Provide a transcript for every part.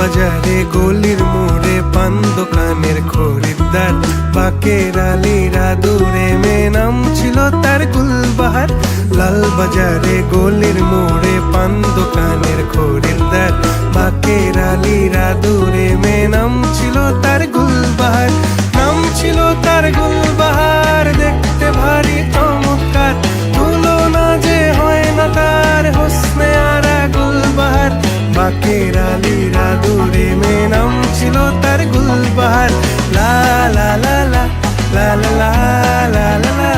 বাজারে গলির মোড়ে পান দোকানের খরিদ্দার, বাকের আলীরা দূরে মেয়ে নাম ছিল তার গুলবাহার। লাল বাজারে গলির মোড়ে পান দোকানের খরিদ্দার, বাকের আলীরা দূরে মেয়ে নাম ছিল তার গুলবাহার। নাম ছিল তার গুলবাহার, দেখতে ভারী চমৎকার, তুলনা যে হয় না তার হোসনে আরা গুলবাহার। বাকের আলীরা দূরে মেয়ে নাম ছিল তার গুলবাহার। লা লা লা লা লা লা লা লা লা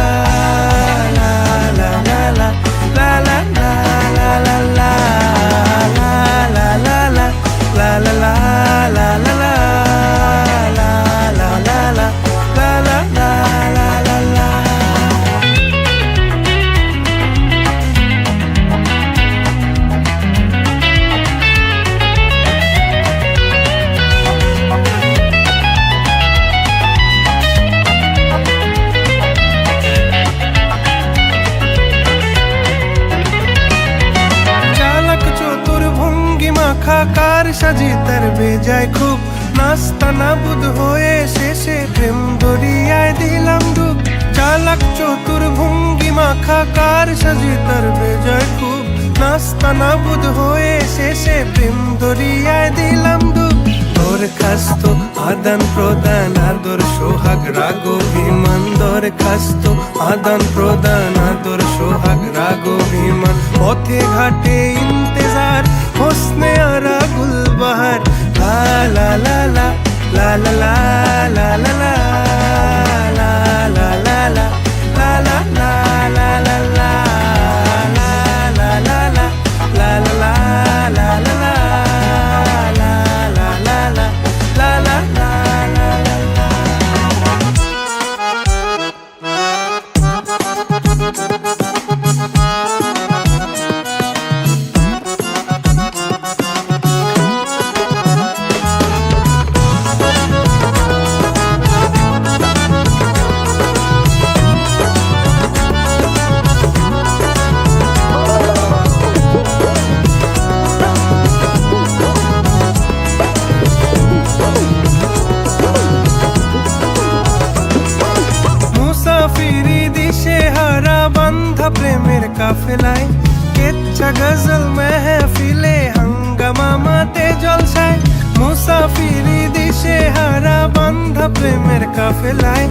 খাকার সাজি তার বেজায় খুব, নাস্তা নাবুদ হয়ে শেষে প্রেম দরিয়ায় দিলাম ডুব। চালাক চতুর ভঙ্গিমা খাকার সাজি তার বেজায় খুব, নাস্তা নাবুদ হয়ে শেষে প্রেম দরিয়ায় দিলাম ডুব। দরখাস্ত আদান প্রদান আদর সোহাগ রাগ অভিমান, দরখাস্ত আদান প্রদান আদর সোহাগ রাগ অভিমান। পথে ঘাটে ইন্তেজার হোসনে আরা গুলবাহার। লা লা লা লা লা লা লা লা লা লা লা লা লা লা লা লা লা লা প্রেমের কাফেলায় কেচ্ছা গজল মেহফিলে হাঙ্গামা মাতে জলসায়। মুসাফিরি দিশে হারা বান্ধা প্রেমের কাফেলায়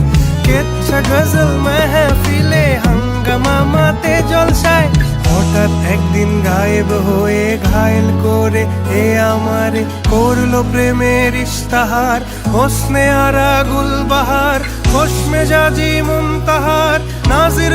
কেচ্ছা গজল মেহফিলে হাঙ্গামা মাতে জলসায়। হঠাৎ একদিন গায়েব হয়ে ঘায়েল করে এ আমারে করলো প্রেমের ইশতাহার। হোসনে আরা গুলবাহার, খোশ মেজাজি মুনতাহার, নাজির